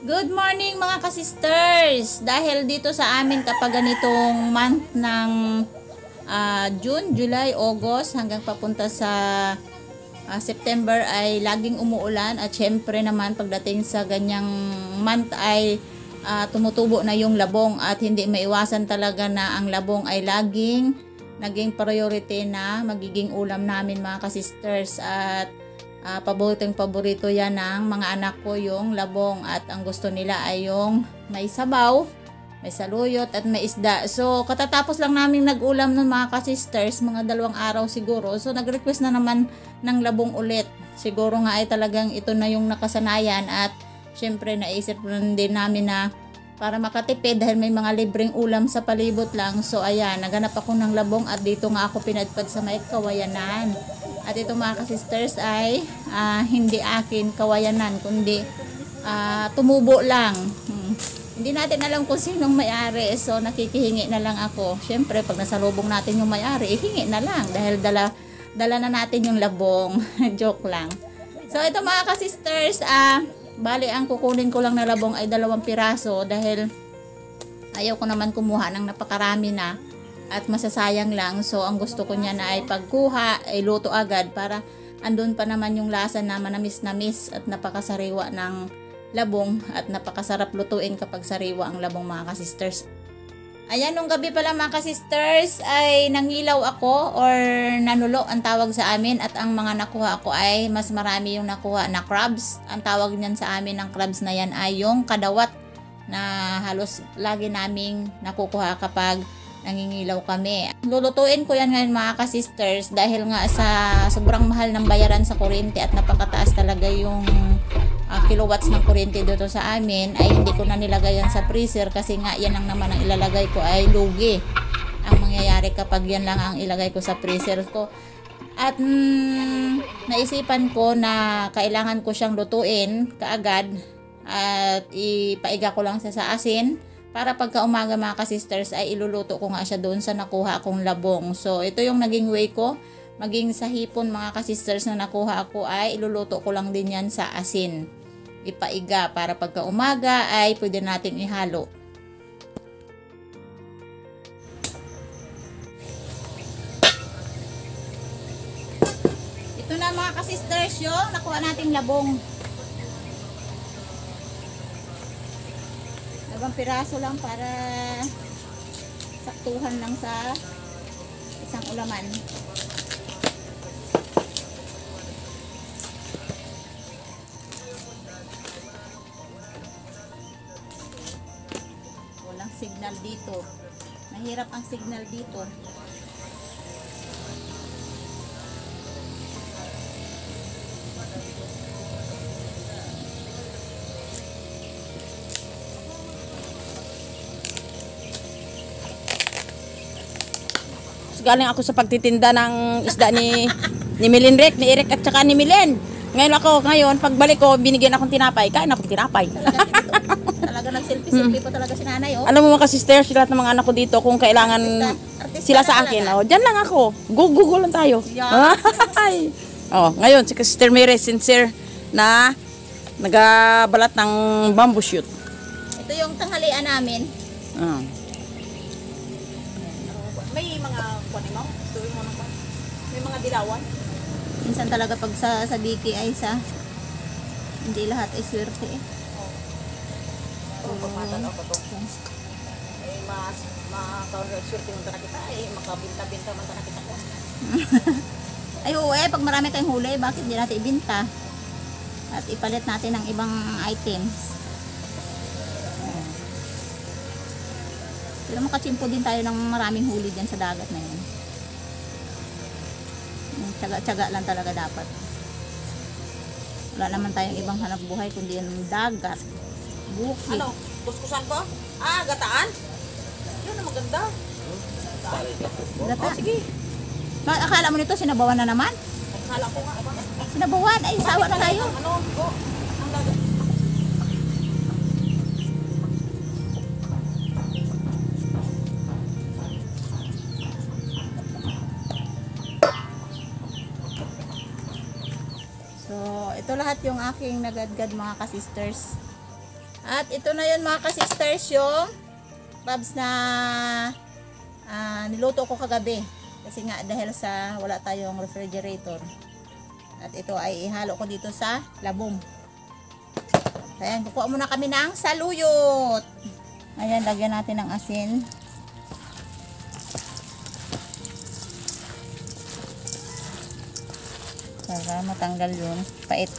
Good morning mga ka-sisters! Dahil dito sa amin kapag ganitong month ng June, July, August hanggang papunta sa September ay laging umuulan at syempre naman pagdating sa ganyang month ay tumutubo na yung labong at hindi maiwasan talaga na ang labong ay laging naging priority na magiging ulam namin mga ka-sisters at paborito yan ng mga anak ko yung labong at ang gusto nila ay yung may sabaw, may saluyot at may isda. So katatapos lang namin nag-ulam ng mga ka-sisters, mga 2 araw siguro. So nag-request na naman ng labong ulit. Siguro nga ay talagang ito na yung nakasanayan at syempre naisip rin din namin na para makatipid dahil may mga libreng ulam sa palibot lang. So ayan, naganap ako ng labong at dito nga ako pinadpad sa may kawayanan. At ito mga ka-sisters ay hindi akin kawayanan kundi tumubo lang. Hindi natin alam kung sinong may-ari. So nakikihingi na lang ako. Syempre pag nasalubong natin yung may-ari, ihingi na lang dahil dala na natin yung labong. Joke lang. So ito mga ka-sisters, bali ang kukunin ko lang na labong ay 2 piraso dahil ayaw ko naman kumuha ng napakarami na at masasayang lang. So ang gusto ko niya na ay pagkuha ay luto agad para andun pa naman yung lasa na manamis-namis at napakasariwa ng labong at napakasarap lutuin kapag sariwa ang labong mga ka-sisters. Ayan, nung gabi pala mga ka-sisters ay nangilaw ako or nanulo ang tawag sa amin at ang mga nakuha ko ay mas marami yung nakuha na crabs. Ang tawag niyan sa amin ng crabs na yan ay yung kadawat na halos lagi naming nakukuha kapag nangingilaw kami. Lulutuin ko yan ngayon mga ka-sisters dahil nga sa sobrang mahal ng bayaran sa kuryente at napakataas talaga yung kilowatts ng kuryente dito sa amin ay hindi ko na nilagay yan sa freezer kasi nga yan lang naman ang ilalagay ko ay lugi. Ang mangyayari kapag yan lang ang ilagay ko sa freezer ko. At naisipan ko na kailangan ko siyang lutuin kaagad at ipaiga ko lang siya sa asin para pagka umaga mga ka-sisters ay iluluto ko nga siya doon sa nakuha kong labong. So ito yung naging way ko. Maging sa hipon mga ka-sisters na nakuha ko ay iluluto ko lang din yan sa asin. Ipaiga para pagka umaga ay pwede natin ihalo. Ito na mga ka-sisters yung nakuha nating labong. 2 piraso lang para saktuhan lang sa isang ulaman. Walang signal dito. Mahirap ang signal dito. Galing ako sa pagtitinda ng isda ni Milinrek, ni Eric at saka ni Milen. Ngayon, pagbalik ko, binigyan akong tinapay. Kain akong tinapay. Talaga nag-selfie-selfie pa talaga si nanay, oh. Alam mo mga sisters, lahat ng mga anak ko dito, kung kailangan Artista sila na sa talaga. akin, dyan lang ako. Google lang tayo. Yeah. Ngayon, si Sister Mary sincere na nagabalat ng bamboo shoot. Ito yung tanghalian namin. May mga mo? May mga dilawan? Minsan talaga pag sa Biki ay hindi lahat ay swerte eh. Swerte mo na kita, makabinta-binta man na kita ko. Ay oo pag marami tayong huli, bakit hindi natin ibinta? At ipalit natin ng ibang items. Pero makachimpo din tayo ng maraming huli dyan sa dagat na yun. Tsaga-tsaga lang talaga dapat. Wala naman tayong ibang hanap buhay kundi yung dagat. Bukid. Ano? Kuskusan ko? Gataan? Yun na maganda. Gata. Sige. Akala mo nito sinabawan na naman? Akala ko nga. Sinabawan? Ay, sawa na tayo. Ang dagat. So, ito lahat yung aking nagadgad mga ka-sisters. At ito na yun mga ka-sisters, yung babs na niluto ko kagabi. Kasi nga dahil sa wala tayong refrigerator. At ito ay ihalo ko dito sa labong. Ayan, kukuha muna kami ng saluyot. Ayan, lagyan natin ng asin. Para matanggal yung pait.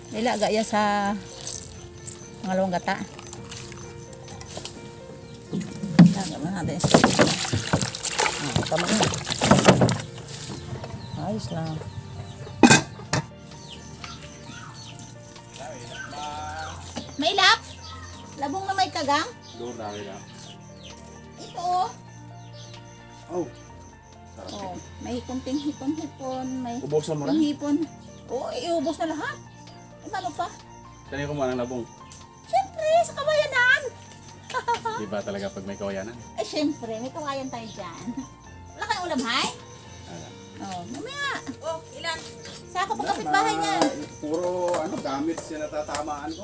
Nilaga ya sa pangalawang gata. Laga mo natin. Tama na. Ayos lang. May lap? Labong na may kagang? Doon dami na. Ito oh. Oh. Sarap. Oh, may kunting hipon-hipon, may Ubusan mo na. hipon. Oh, iubos na lahat. Ano pa? Saan yung kumuha ng labong? Siyempre, sa kawayanan. Diba talaga pag may kawayanan? Ay, siyempre, may kawayan tayo dyan. Wala kayong ulam, hay? Ala. Oh, mamaya. Oh, ilan? Saka pa kapitbahay niyan. Puro ano, gamit siya natatamaan ko.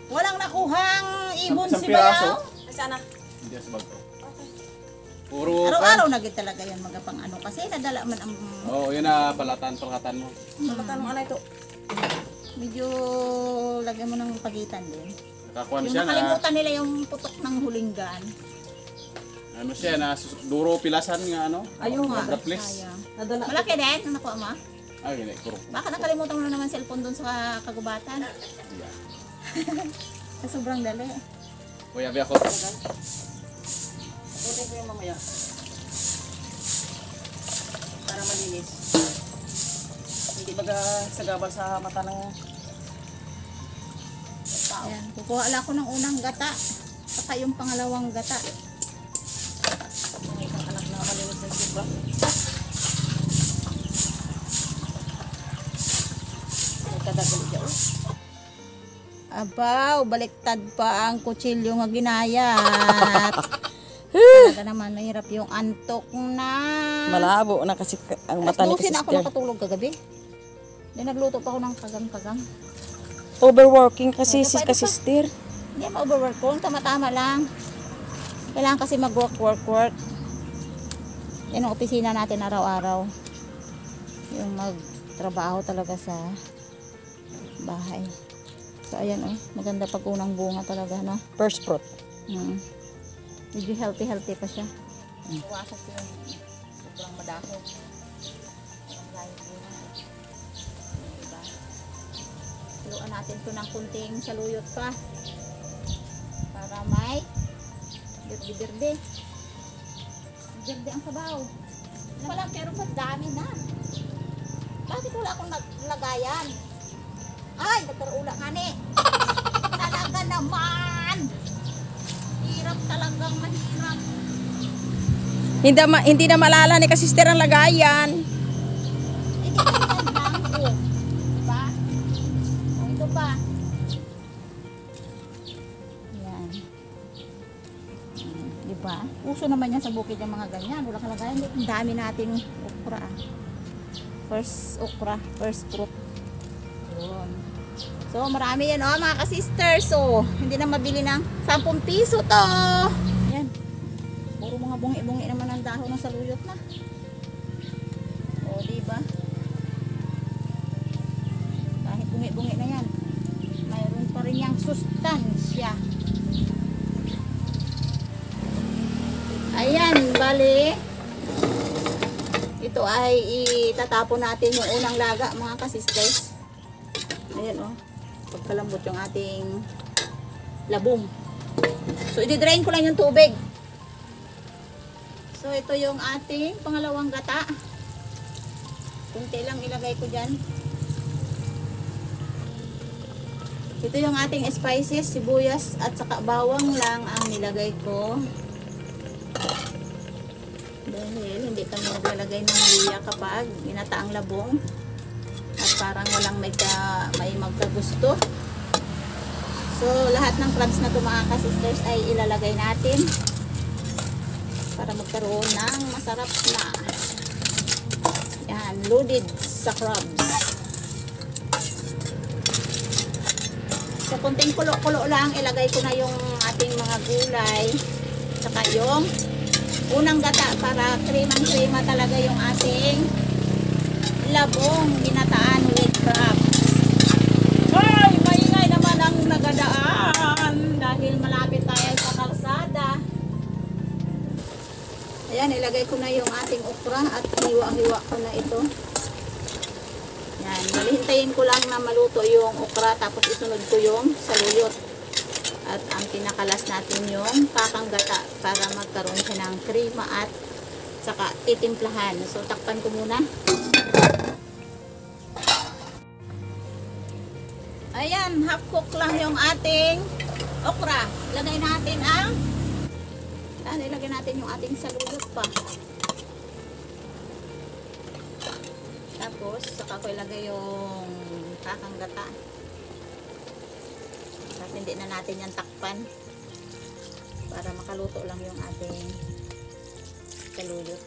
Walang nakuhang ibon Isang si piraso? Bayaw. Ay, sana. Hindi sa bag ko. Puro Araw-araw na gid talaga yan magapang ano. Kasi nadala man ang Oo, yun na palatan mo. Magkano ano ito? medyo lagyan mo ng pagitan din. Nakakuha Yung siya na, nakalimutan nila yung putok ng hulinggan. ano siya, na duro pilasan nga ano. Ayun nga. Raplis. Sayang. Nadala. Malaki din. Ano nakuha mo? Ay, hindi, puro. Baka nakalimutan mo na naman cellphone doon sa kagubatan. Yeah. Sa sobrang dali. Kuya, biya ko. Putin ko yung mamaya. Para malinis. Hindi baga sagabal sa mata ng tao. Ayan. Kukuha lang ako ng unang gata. Saka yung pangalawang gata. May isang anak na malinis ng sobra. May kadagal siya oh. Abaw, baliktad pa ang kutsilyo nga ginayat. Talaga naman, mahirap yung antok na. Malabo na kasi ang mata ni Alas 12 na ako sister. nakatulog kagabi. Di nagluto pa ako ng kagang-kagang. Overworking kasi Pwede si pa. sister. Hindi ma-overwork ko. Tama-tama lang. Kailangan kasi mag-work. Yan ang opisina natin araw-araw. Yung magtrabaho talaga sa bahay. So, ayan oh. Maganda pag unang bunga talaga, no? First fruit. Medyo healthy pa siya. Iwasan ko yung sobrang madahon. Parang layo bunga. Diba? Haluan natin ito ng kunting saluyot pa. Para may birde-birde. Birde ang sabaw. Wala, pero mas dami na. Bakit wala akong naglagayan? Ay, nagkaroon nga ni. Talaga naman. Hirap talagang mahirap. Hindi na malala ni kasister ang lagayan. Hindi ka naman bangko. Diba? O, ito pa. Yan. Diba? Uso naman yan sa bukid yung mga ganyan. Wala kalagayan. Ang dami nating okra. First okra. First fruit. Yun. So, marami yan oh, mga ka-sisters. So, hindi na mabili ng 10 piso to. Yan. Puro mga bungi-bungi naman ang dahon ng saluyot na. O, diba? Kahit bungi-bungi na yan, mayroon pa rin yung sustansya. Ayan, bali. Ito ay itatapon natin yung unang laga, mga ka-sisters. Ayan oh. Pagkalambot yung ating labong. So, i-drain ko lang yung tubig. So, ito yung ating pangalawang gata. Kunti lang ilagay ko dyan. Ito yung ating spices, sibuyas at saka bawang lang ang nilagay ko. Dahil hindi kami naglalagay ng luya kapag ginataang labong. At parang walang may magkagusto. So, lahat ng crabs na ito mga ka-sisters ay ilalagay natin para magkaroon ng masarap na. Yan, loaded sa crabs. So, kunting kulo-kulo lang, ilagay ko na yung ating mga gulay. Saka yung unang gata para kremang-krema talaga yung ating labong ginataan with crabs. Ay, maingay naman ang nagadaan dahil malapit tayo sa kalsada. Ayan, ilagay ko na yung ating okra at hiwa-hiwa ko na ito. Yan, hintayin ko lang na maluto yung okra tapos isunod ko yung saluyot. At ang pinakalas natin yung kakanggata para magkaroon siya ng krema at saka titimplahan. So, takpan ko muna. Ayan, half cook lang yung ating okra. Ilagay natin ilagay natin yung ating saluyot pa. Tapos, saka ko ilagay yung kakanggata. Tapos, hindi na natin yan takpan para makaluto lang yung ating saluyot.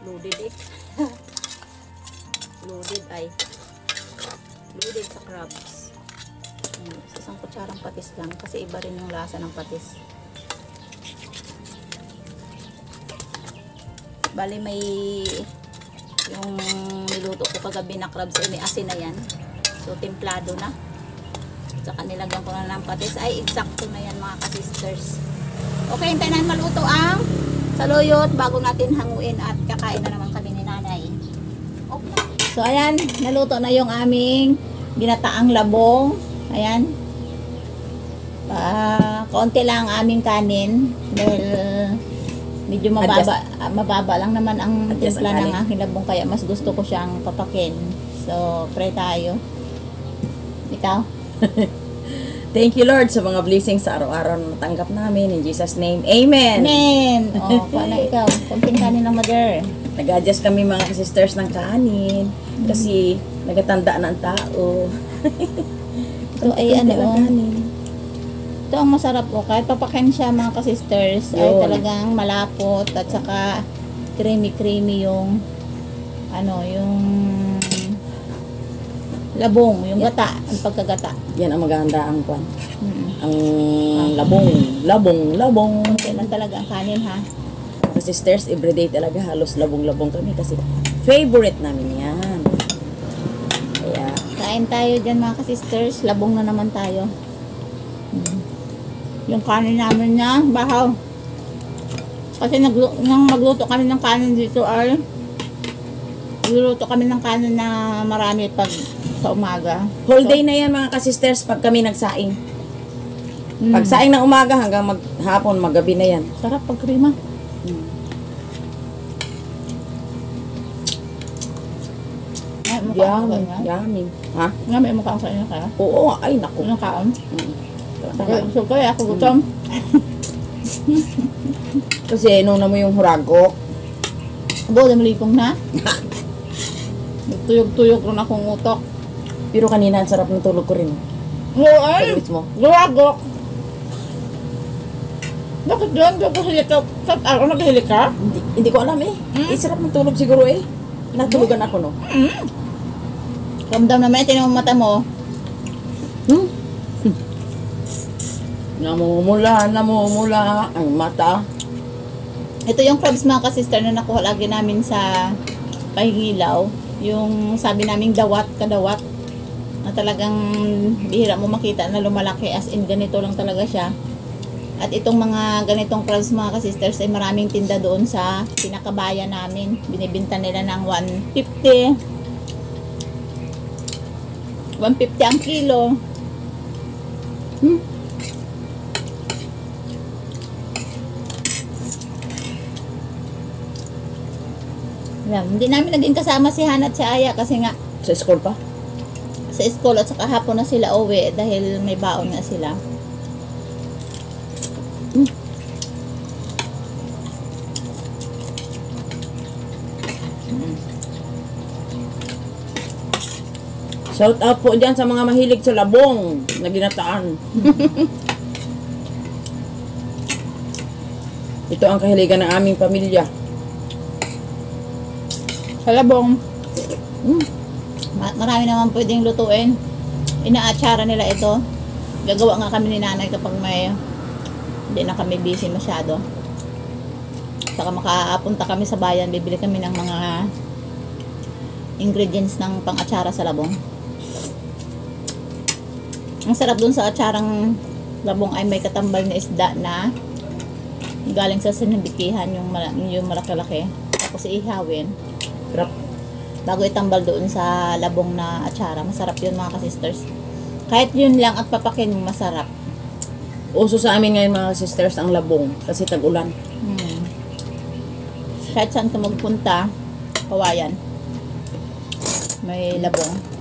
Loaded it. Loaded sa crabs. Isang kutsarang patis lang kasi iba rin yung lasa ng patis. Bali may yung niluto ko kagabi na crabs ay may asin na yan. So templado na. Saka nilagyan ko na ng patis. Ay eksakto na yan mga ka-sisters. Okay, hintayin natin maluto ang saluyot bago natin hanguin at kakain na naman kami ni nanay. Okay. So ayan, naluto na yung aming ginataang labong. Ayan. Konti lang ang aming kanin dahil medyo mababa lang naman ang timpla ng aking labong kaya mas gusto ko siyang papakin. So, pray tayo. Ikaw? Thank you, Lord, sa mga blessings sa araw-araw na natanggap namin. In Jesus' name, Amen! Amen! O, paano ikaw? Konting kanin lang, mother. Nag-adjust kami mga sisters ng kanin kasi nagatanda na ang tao. So, ay ano, kanin. ito ang masarap po. Kahit papakin siya mga ka-sisters, ay Yun. talagang malapot at saka creamy-creamy yung yung labong, yung gata, ang pagkagata. Yan ang maganda ang kwan. Mm. Ang labong. Okay lang talaga ang kanin ha. Mga sisters, everyday talaga halos labong-labong kami kasi favorite namin yan. Kaya, Kain tayo dyan mga ka-sisters. Labong na naman tayo. Yung kanin namin niya, bahaw. Kasi nang magluto kami ng kanin dito ay nagluluto kami ng kanin na marami pag sa umaga. whole day na yan mga ka-sisters pag kami nagsaing. Mm. Pag saing ng umaga hanggang maghapon, maggabi na yan. Sarap pag krema. Ay, mukha Yummy, ka yummy. Ha? nga, may mukha sa inyo kaya. Oo, ay naku. Anong kaon? Mm. So, kaya ako gutom. Kasi nuna mo yung hurago. Abo, damlikong na. Nagtuyog-tuyog rin akong utok. Pero kanina, ang sarap ng tulog ko rin. Oo, ay! Pag-wits mo. Gawagok! Bakit doon? Doon ko hilika. Saan araw naghihili ka? Hindi ko alam eh. Sarap ng tulog siguro eh. Natulugan ako no. Ramdam naman, tinong mata mo. Namumula ang mata. Ito yung crabs mga ka-sister na nakuha lagi namin sa Pahigilaw. Yung sabi naming kadawat. Na talagang bihira mo makita na lumalaki as in ganito lang talaga siya. At itong mga ganitong crabs mga ka-sisters ay maraming tinda doon sa pinakabayan namin. Binibinta nila ng 150. 150 ang kilo. Yan, hindi namin naging kasama si Hana at si Aya kasi nga Sa school pa? sa school at saka hapon na sila uwi dahil may baon nga sila. Shout out po dyan sa mga mahilig sa labong na ginataan. Ito ang kahiligan ng aming pamilya. Sa labong. Marami naman pwedeng lutuin. Inaatsara nila ito. Gagawa nga kami ni nanay kapag may hindi na kami busy masyado. Saka makapunta kami sa bayan, bibili kami ng mga ingredients ng pang-atsara sa labong. Ang sarap dun sa atsarang labong ay may katambal na isda na galing sa sinabikihan, yung malaki-laki. Tapos ihawin. Sarap. Bago itambal doon sa labong na atsara. Masarap yun mga ka-sisters. Kahit yun lang at papakin mo, masarap. Uso sa amin ngayon mga sisters ang labong kasi tag-ulan. Kahit saan ka magpunta, kawayan. May labong.